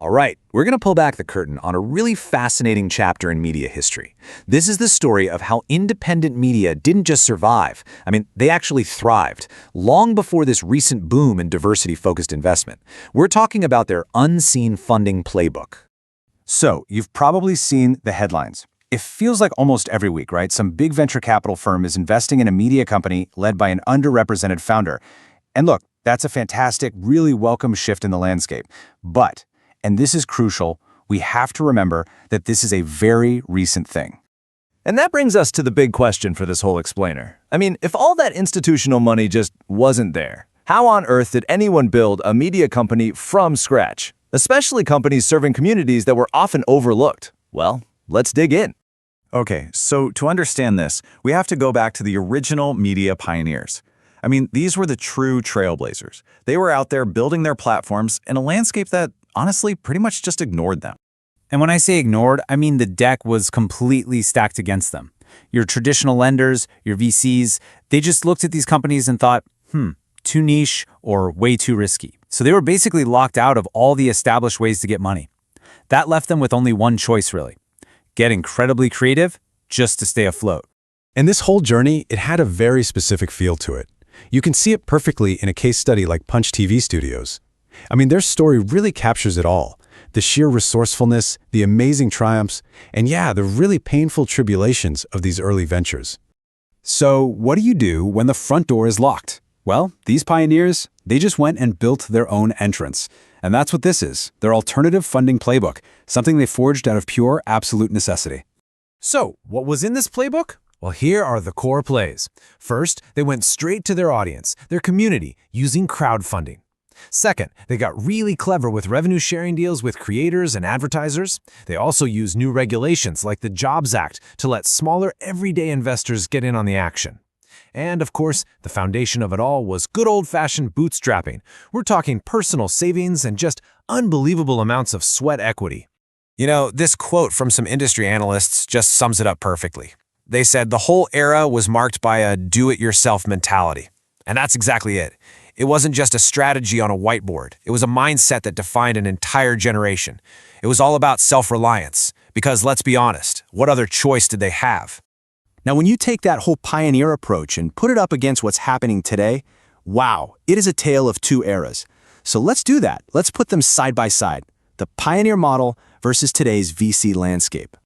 All right, we're going to pull back the curtain on a really fascinating chapter in media history. This is the story of how independent media didn't just survive. They actually thrived, long before this recent boom in diversity-focused investment. We're talking about their unseen funding playbook. So, you've probably seen the headlines. It feels like almost every week, right? Some big venture capital firm is investing in a media company led by an underrepresented founder. And look, that's a fantastic, really welcome shift in the landscape. But, and this is crucial, we have to remember that this is a very recent thing. And that brings us to the big question for this whole explainer. If all that institutional money just wasn't there, how on earth did anyone build a media company from scratch? Especially companies serving communities that were often overlooked. Well, let's dig in. Okay, so to understand this, we have to go back to the original media pioneers. These were the true trailblazers. They were out there building their platforms in a landscape that, honestly, pretty much just ignored them. And when I say ignored, the deck was completely stacked against them. Your traditional lenders, your VCs, they just looked at these companies and thought, too niche or way too risky. So they were basically locked out of all the established ways to get money. That left them with only one choice, really. Get incredibly creative just to stay afloat. And this whole journey, it had a very specific feel to it. You can see it perfectly in a case study like Punch TV Studios. Their story really captures it all. The sheer resourcefulness, the amazing triumphs, and the really painful tribulations of these early ventures. So what do you do when the front door is locked? Well, these pioneers, they just went and built their own entrance. And that's what this is, their alternative funding playbook, something they forged out of pure, absolute necessity. So, what was in this playbook? Well, here are the core plays. First, they went straight to their audience, their community, using crowdfunding. Second, they got really clever with revenue-sharing deals with creators and advertisers. They also used new regulations like the Jobs Act to let smaller, everyday investors get in on the action. And, of course, the foundation of it all was good old-fashioned bootstrapping. We're talking personal savings and just unbelievable amounts of sweat equity. This quote from some industry analysts just sums it up perfectly. They said the whole era was marked by a do-it-yourself mentality. And that's exactly it. It wasn't just a strategy on a whiteboard. It was a mindset that defined an entire generation. It was all about self-reliance. Because let's be honest, what other choice did they have? Now, when you take that whole pioneer approach and put it up against what's happening today, wow, it is a tale of two eras. So let's do that. Let's put them side by side. The pioneer model versus today's VC landscape.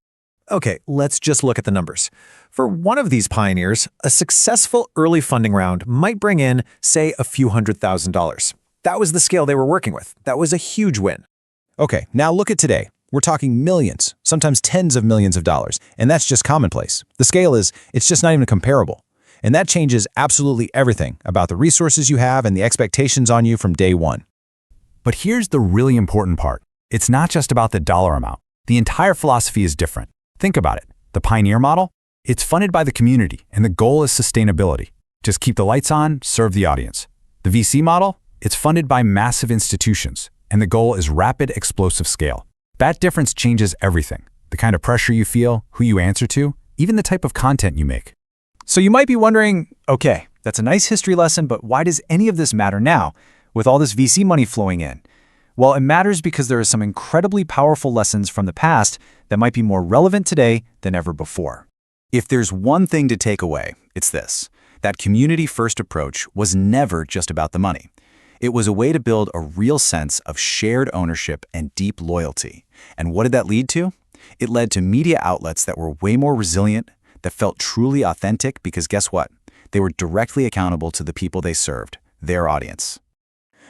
Okay, let's just look at the numbers. For one of these pioneers, a successful early funding round might bring in, say, a few $100,000. That was the scale they were working with. That was a huge win. Okay, now look at today. We're talking millions, sometimes tens of millions of dollars, and that's just commonplace. The scale it's just not even comparable. And that changes absolutely everything about the resources you have and the expectations on you from day one. But here's the really important part. It's not just about the dollar amount. The entire philosophy is different. Think about it. The pioneer model, it's funded by the community, and the goal is sustainability. Just keep the lights on, serve the audience. The VC model, it's funded by massive institutions, and the goal is rapid, explosive scale. That difference changes everything. The kind of pressure you feel, who you answer to, even the type of content you make. So you might be wondering, okay, that's a nice history lesson, but why does any of this matter now, with all this VC money flowing in? Well, it matters because there are some incredibly powerful lessons from the past that might be more relevant today than ever before. If there's one thing to take away, it's this. That community-first approach was never just about the money. It was a way to build a real sense of shared ownership and deep loyalty. And what did that lead to? It led to media outlets that were way more resilient, that felt truly authentic because guess what? They were directly accountable to the people they served, their audience.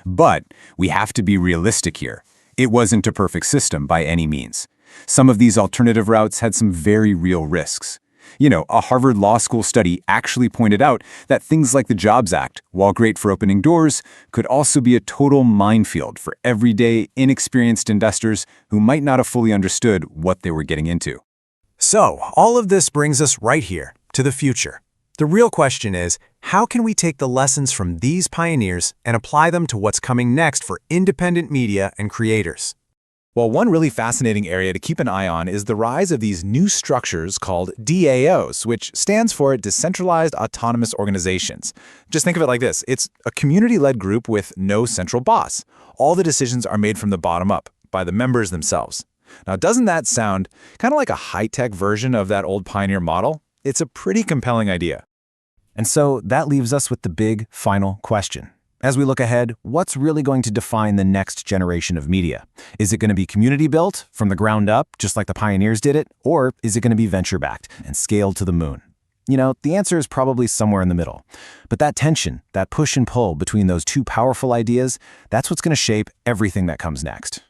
But we have to be realistic here. It wasn't a perfect system by any means. Some of these alternative routes had some very real risks. A Harvard Law School study actually pointed out that things like the Jobs Act, while great for opening doors, could also be a total minefield for everyday, inexperienced investors who might not have fully understood what they were getting into. So, all of this brings us right here, to the future. The real question is, how can we take the lessons from these pioneers and apply them to what's coming next for independent media and creators? Well, one really fascinating area to keep an eye on is the rise of these new structures called DAOs, which stands for Decentralized Autonomous Organizations. Just think of it like this. It's a community-led group with no central boss. All the decisions are made from the bottom up, by the members themselves. Now, doesn't that sound kind of like a high-tech version of that old pioneer model? It's a pretty compelling idea. And so that leaves us with the big final question. As we look ahead, what's really going to define the next generation of media? Is it going to be community-built from the ground up, just like the pioneers did it? Or is it going to be venture-backed and scaled to the moon? You know, the answer is probably somewhere in the middle. But that tension, that push and pull between those two powerful ideas, that's what's going to shape everything that comes next.